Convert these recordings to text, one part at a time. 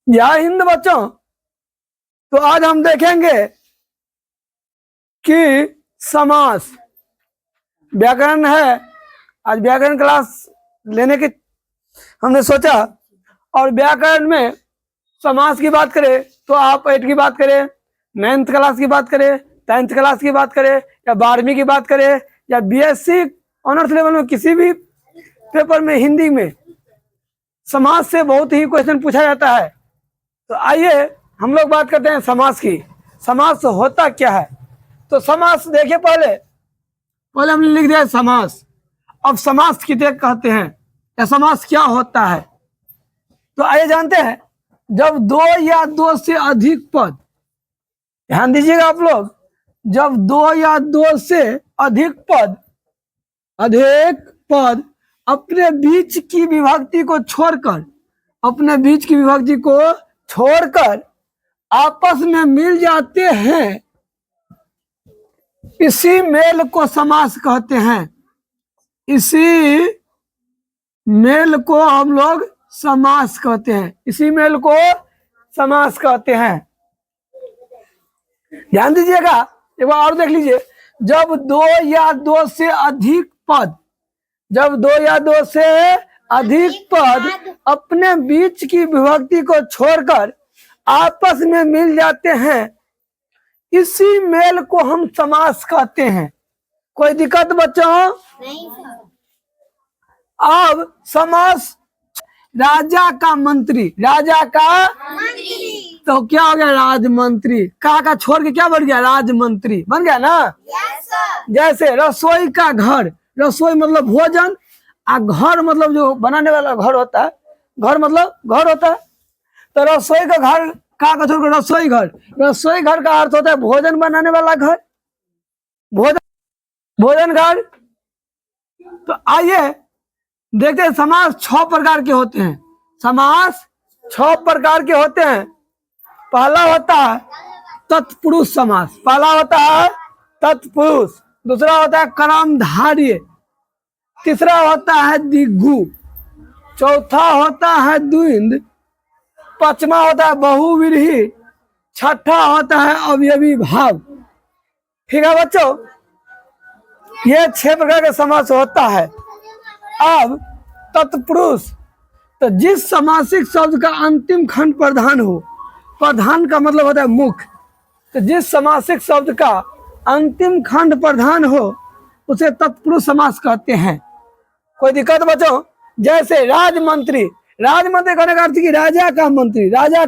जय हिंद बच्चों। तो आज हम देखेंगे कि समास व्याकरण है। आज व्याकरण क्लास लेने की हमने सोचा, और व्याकरण में समास की बात करें तो आप 8 की बात करें, 9th क्लास की बात करें, 10th क्लास की बात करें, या 12वीं की बात करें, या बीएससी ऑनर्स लेवल में किसी भी पेपर में हिंदी में समास से बहुत ही क्वेश्चन पूछा जाता है। तो आइए हम लोग बात करते हैं समास की। समास होता क्या है? तो समास देखिए, पहले हमने लिख दिया समास। अब समास किसे कहते हैं या समास क्या होता है? तो आइए जानते हैं। जब दो या दो से अधिक पद, ध्यान दीजिएगा आप लोग, जब दो या दो से अधिक पद अपने बीच की विभक्ति को छोड़कर आपस में मिल जाते हैं, इसी मेल को समास कहते हैं। इसी मेल को हम लोग समास कहते हैं। इसी मेल को समास कहते हैं। ध्यान दीजिएगा, एक बार और देख लीजिए। जब दो या दो से अधिक पद अपने बीच की विभक्ति को छोड़कर आपस में मिल जाते हैं, इसी मेल को हम समास कहते हैं। कोई दिक्कत बच्चों? नहीं सर। अब समास राजा का मंत्री, तो क्या हो गया? राजमंत्री। का छोड़ के क्या बन गया? राजमंत्री बन गया ना। Yes sir. जैसे रसोई का घर, रसोई मतलब भोजन, और घर मतलब जो बनाने वाला घर होता है, घर मतलब घर होता है। तो रसोई का घर, का छोड़ कर रसोई घर का अर्थ होता है भोजन बनाने वाला घर, भोजन घर। तो आइए देखते हैं समास 6 प्रकार के होते हैं। समास 6 प्रकार के होते हैं। पहला होता है तत्पुरुष समास। दूसरा होता है कर्मधारय। तीसरा होता है द्विगु। चौथा होता है द्विंद। पांचवा होता है बहुव्रीहि। छठा होता है अवयवी भाव। ठीक है बच्चों, ये 6 प्रकार का समास होता है। अब तत्पुरुष, तो जिस समासिक शब्द का अंतिम खंड प्रधान हो, प्रधान का मतलब होता है मुख्य, तो जिस समासिक शब्द का अंतिम खंड प्रधान हो उसे तत्पुरुष समास कहते हैं। कोई दिक्कत बच्चों? जैसे राजमंत्री कहने का अर्थ कि राजा का मंत्री। राजा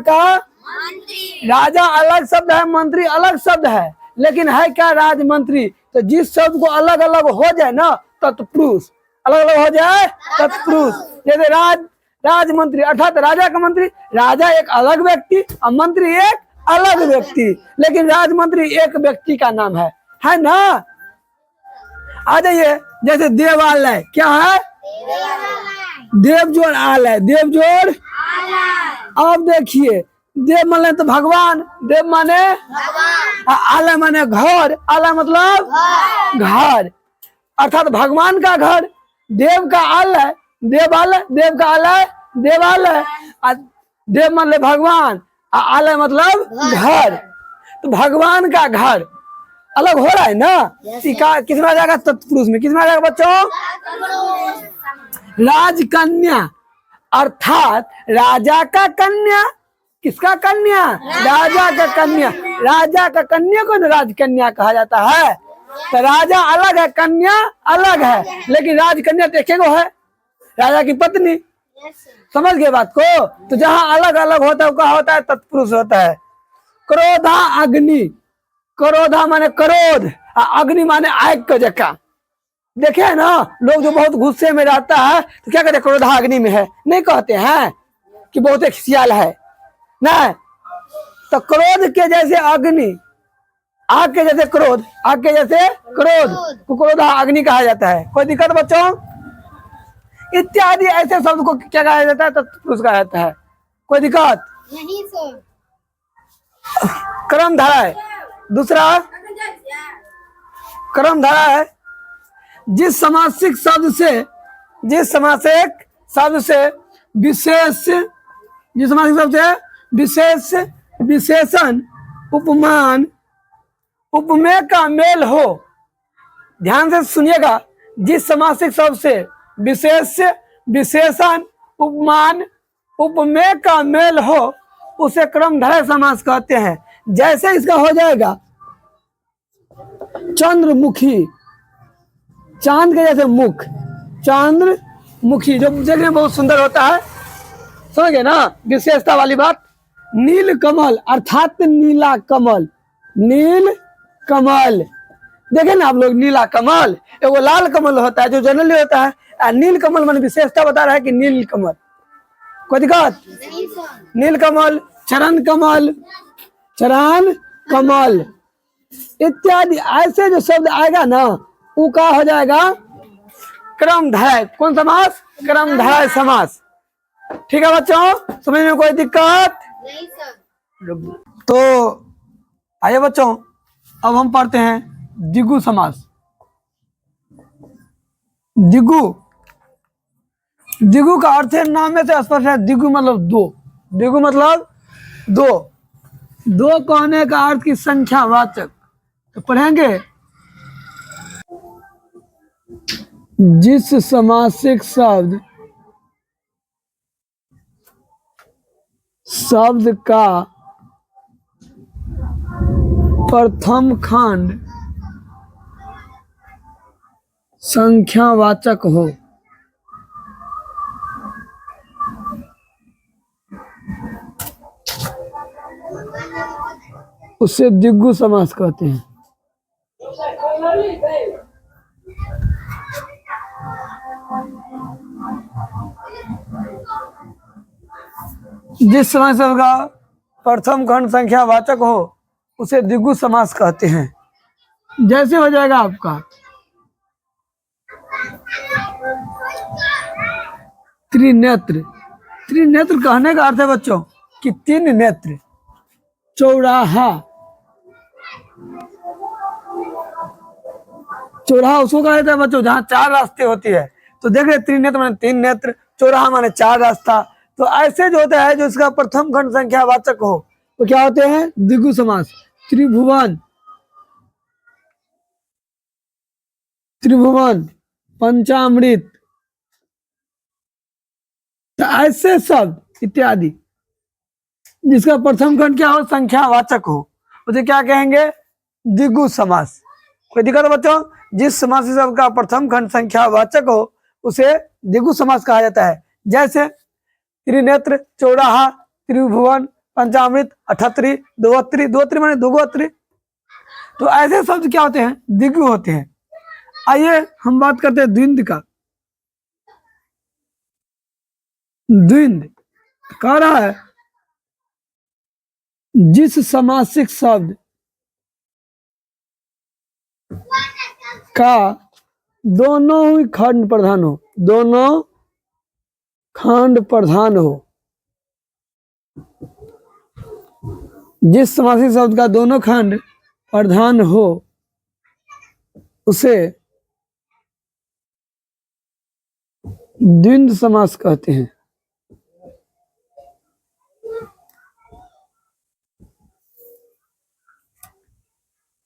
अलग शब्द है, मंत्री अलग शब्द है, लेकिन है क्या? राजमंत्री। तो जिस शब्द को अलग अलग हो जाए ना, तत्पुरुष, अलग अलग हो जाए तत्पुरुष। जैसे राजमंत्री अर्थात राजा का मंत्री। राजा एक अलग व्यक्ति और मंत्री एक अलग व्यक्ति, लेकिन राजमंत्री एक व्यक्ति का नाम है ना। आ जाइए, जैसे देवालय, क्या है? देव जोड़ आलय, देव जोड़। अब देखिए, देव माने तो भगवान, देव माने आलय माने घर। आलय मतलब घर, अर्थात भगवान का घर। देव का आलय देवालय, देव का आलय देवालय। देव मतलब भगवान, आलय मतलब घर। तो भगवान का घर अलग हो रहा है ना। किसमें आ जाएगा? तत्पुरुष में। किसमें आ जाएगा बच्चों? राजकन्या अर्थात राजा का कन्या। किसका कन्या? राजा का कन्या। राजा का कन्या को ना राजकन्या कहा जाता है। तो राजा अलग है, कन्या अलग है, लेकिन राजकन्या तो एक है, राजा की पत्नी। समझ गए बात को? तो जहां अलग अलग होता है वो क्या होता है? तत्पुरुष होता है। क्रोधा अग्नि। क्रोधा माने क्रोध, अग्नि माने आग का जका। देखे है ना, लोग जो बहुत गुस्से में रहता है तो क्या कहते हैं? क्रोधा अग्नि में है। नहीं कहते हैं कि बहुत एक सियाल है ना। तो क्रोध के जैसे अग्नि, आग के जैसे क्रोध, आग के जैसे क्रोध को क्रोधा अग्नि कहा जाता है। कोई दिक्कत बच्चों? इत्यादि ऐसे शब्द को क्या कहा जाता है? तत्पुरुष कहा जाता है। कोई दिक्कत नहीं सर। कर्मधारय है। दूसरा कर्मधारय है, जिस समासिक शब्द से विशेष विशेष विशेषण उपमान उपमेय का मेल हो। ध्यान से सुनिएगा, जिस समासिक शब्द से विशेष विशेषण उपमान उपमेय का मेल हो उसे क्रमधारय समास कहते हैं। जैसे इसका हो जाएगा चंद्रमुखी, चांद के जैसे मुख, चंद्रमुखी, जो देखने में बहुत सुंदर होता है, समझ गए ना विशेषता वाली बात। नील कमल अर्थात नीला कमल, नील कमल, देखे ना आप लोग, नीला कमल, एगो लाल कमल होता है जो जनरली होता है, और नील कमल मैंने विशेषता बता रहा है कि नील कमल, कोई दिक्कत नहीं सर। नील कमल, चरण कमल, चरण कमल इत्यादि ऐसे जो शब्द आएगा ना वो का हो जाएगा क्रमधारय। कौन समास? क्रमधारय समास। ठीक है बच्चों, समझ में कोई दिक्कत? नहीं सर। तो आइए बच्चों, अब हम पढ़ते हैं द्विगु समास। द्विगु, द्विगु का अर्थ है, नाम में से स्पष्ट है, द्विगु मतलब दो, द्विगु मतलब दो, दो कहने का अर्थ की संख्यावाचक। तो पढ़ेंगे, जिस समासिक शब्द का प्रथम खंड संख्यावाचक हो उसे द्विगु समास कहते हैं। जिस समास का प्रथम खंड संख्यावाचक हो उसे द्विगु समास कहते हैं। जैसे हो जाएगा आपका त्रिनेत्र, त्रिनेत्र कहने का अर्थ है बच्चों कि तीन नेत्र। चौराहा, चौराहा उसको कहा जाता है बच्चों जहाँ चार रास्ते होती है। तो देख रहे त्रिनेत्र माने तीन नेत्र, चौराहा माने चार रास्ता। तो ऐसे जो होता है जो इसका प्रथम खंड संख्यावाचक हो तो क्या होते हैं? द्विगु समास। त्रिभुवन, त्रिभुवन, पंचामृत, तो ऐसे शब्द इत्यादि जिसका प्रथम खंड क्या हो? संख्यावाचक हो, उसे क्या कहेंगे? द्विगु समास। कोई दिक्कत है बच्चों? जिस समास शब्द का प्रथम खंड संख्यावाचक हो उसे द्विगु समास कहा जाता है। जैसे त्रिनेत्र, चौराहा, त्रिभुवन, पंचामृत, अठत्री, दोहत्री, दोहत्री माने दोगोत्री। तो ऐसे शब्द क्या होते हैं? द्विगु होते हैं। आइए हम बात करते हैं द्विंद का। द्विंद कह रहा है जिस समासिक शब्द का दोनों ही खंड प्रधान हो, दोनों खंड प्रधान हो, जिस समासिक शब्द का दोनों खंड प्रधान हो उसे द्विंद समास कहते हैं।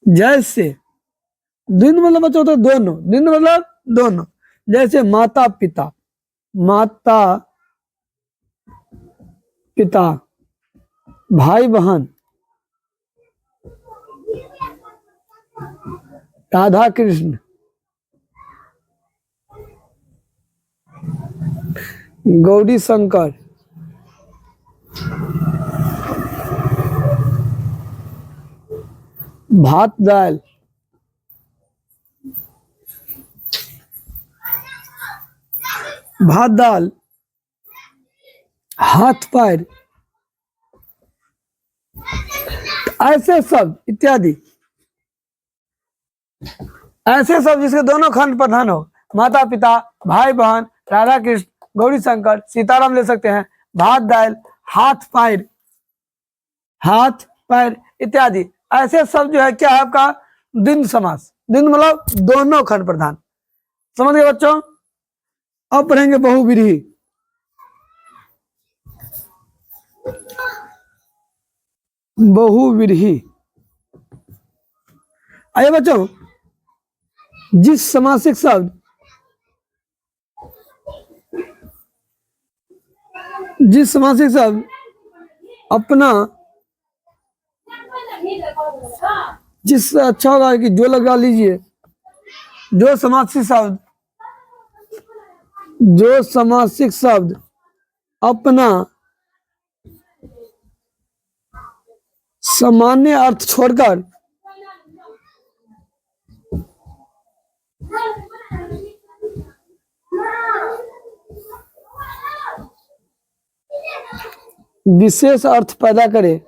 जैसे द्विंद मतलब बच्चों होता है दोनों, द्विंद मतलब दोनों। जैसे माता पिता, माता पिता, भाई बहन, राधा कृष्ण, गौरी शंकर, भात दाल, भात दाल, हाथ पैर, ऐसे शब्द इत्यादि, ऐसे शब्द जिसके दोनों खंड प्रधान हो, माता पिता, भाई बहन, राधा कृष्ण, गौरी शंकर, सीताराम ले सकते हैं, भात दाल, हाथ पैर, हाथ पैर इत्यादि, ऐसे शब्द जो है क्या है आपका? द्विंद समास। द्विंद मतलब दोनों खंड प्रधान। समझ गए बच्चों? अब पढ़ेंगे बहुव्रीहि। बहुव्रीहि। आइए बच्चों, जिस समासिक शब्द अपना, जिससे अच्छा होगा कि जो लगा लीजिए, जो समासिक शब्द अपना सामान्य अर्थ छोड़कर विशेष अर्थ पैदा करे,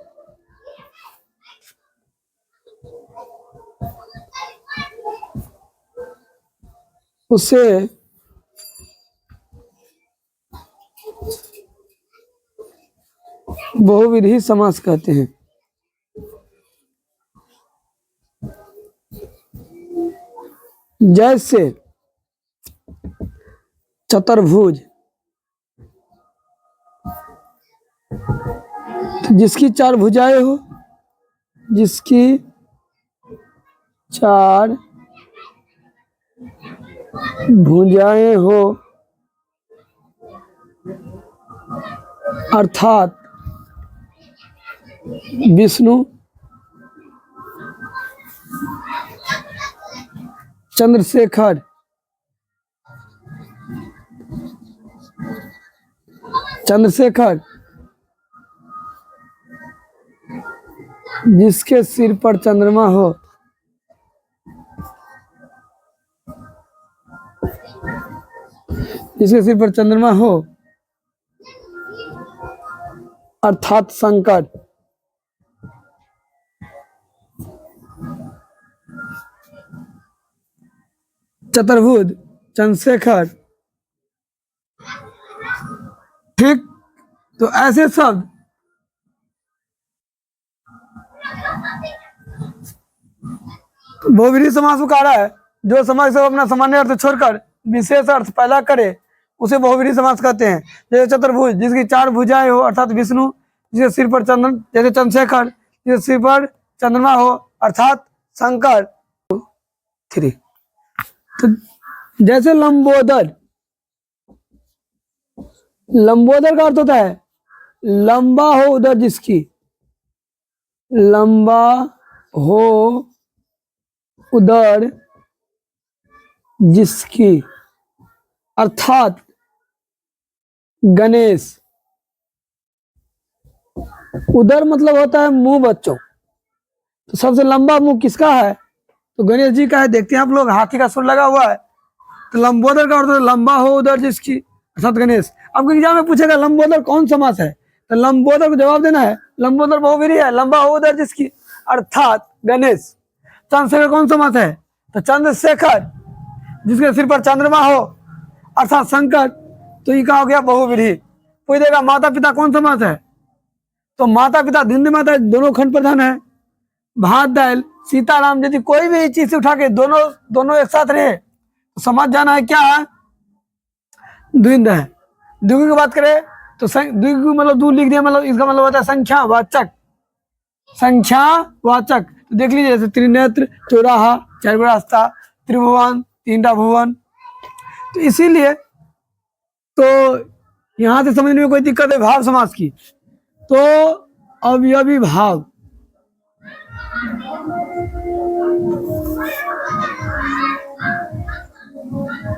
उसे बहुविधि समास कहते हैं। जैसे चतुर्भुज, जिसकी चार भुजाएं हो, अर्थात विष्णु, चंद्रशेखर, जिसके सिर पर चंद्रमा हो, अर्थात शंकर। चतुर्भुज, चंद्रशेखर, ठीक। तो ऐसे शब्द बहुव्रीहि समास को कह रहा है, जो समास सब अपना सामान्य अर्थ छोड़कर विशेष अर्थ पैदा करे, उसे बहुव्रीहि समास कहते हैं। जैसे चतुर्भुज, जिसकी चार भुजाएं हो, अर्थात विष्णु, जिसके सिर पर जैसे चंद्रशेखर, जिसके सिर पर चंद्रमा हो, अर्थात शंकर। 3 तो जैसे लंबोदर का अर्थ होता है लंबा हो उदर जिसकी, लंबा हो उदर जिसकी, अर्थात गणेश। उदर मतलब होता है मुंह बच्चों, तो सबसे लंबा मुंह किसका है? तो गणेश जी का है। देखते हैं आप लोग, हाथी का सुर लगा हुआ है। तो लंबोदर का अर्थ है लंबा हो उदर जिसकी, अर्थात गणेश। आपको एग्जाम में पूछेगा लंबोदर कौन समास है, तो लंबोदर को जवाब देना है लंबोदर बहुव्रीहि है, लंबा हो उदर जिसकी, अर्थात गणेश। चंद्रशेखर कौन समास है? तो चंद्रशेखर, जिसके सिर पर चंद्रमा हो, अर्थात शंकर। तो ये क्या हो गया? बहुव्रीहि। पूछेगा माता पिता कौन समास है? तो माता पिता भिन्न माता दोनों खंड प्रधान है। भात दाल सीताराम, यदि कोई भी चीज से उठा के दोनों एक साथ रहे तो समझ जाना है क्या है? द्विंद है। द्विगु की बात करें तो द्विगु मतलब दू लिख दिया, मतलब इसका मतलब होता है संख्यावाचक। तो देख लीजिए, जैसे त्रिनेत्र, चौराहा, 4 रास्ता, त्रिभुवन, 3 भुवन। तो इसीलिए तो यहां से समझने में कोई दिक्कत है भाव समास की, तो अवयवी भाव,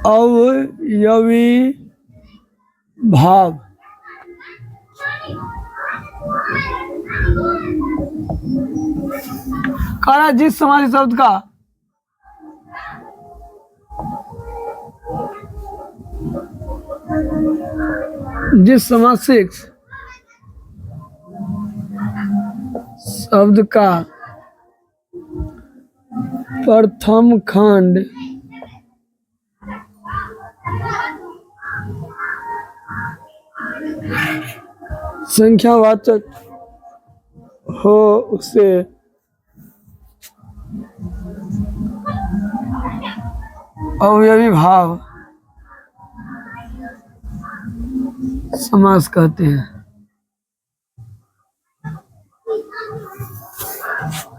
अवयवी भाव कारा जिस समासी शब्द का जिस समासिक शब्द का प्रथम खंड संख्यावाचक हो उसे अवयवी भाव समास कहते हैं।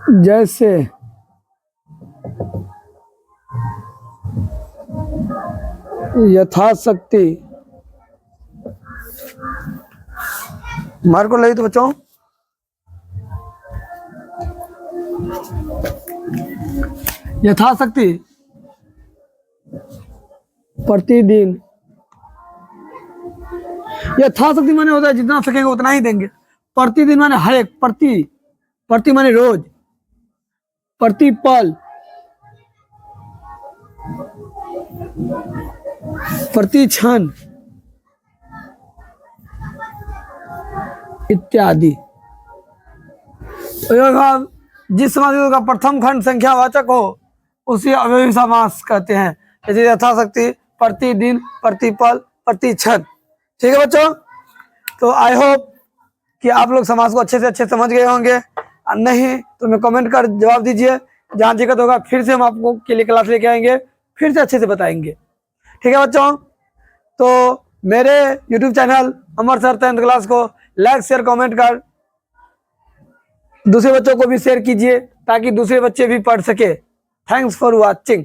जैसे यथाशक्ति। मार्क को लगी तो बच्चों यथाशक्ति प्रतिदिन। यथाशक्ति माने होता है जितना सकेंगे उतना ही देंगे। प्रतिदिन माने हर एक, प्रति माने रोज, प्रति पल, प्रति क्षण इत्यादि। जिस समास का प्रथम खंड संख्यावाचक हो उसी अव्ययी समास कहते हैं। जैसे यथाशक्ति, प्रतिदिन, प्रतिपल, प्रति क्षण। ठीक है बच्चों, तो आई होप कि आप लोग समास को अच्छे से अच्छे समझ गए होंगे। नहीं तो मैं कमेंट कर जवाब दीजिए। जहाँ दिक्कत होगा फिर से हम आपको के लिए क्लास लेके आएंगे, फिर से अच्छे से बताएंगे। ठीक है बच्चों, तो मेरे YouTube चैनल अमर सर 10th क्लास को लाइक शेयर कमेंट कर दूसरे बच्चों को भी शेयर कीजिए ताकि दूसरे बच्चे भी पढ़ सके। Thanks for watching.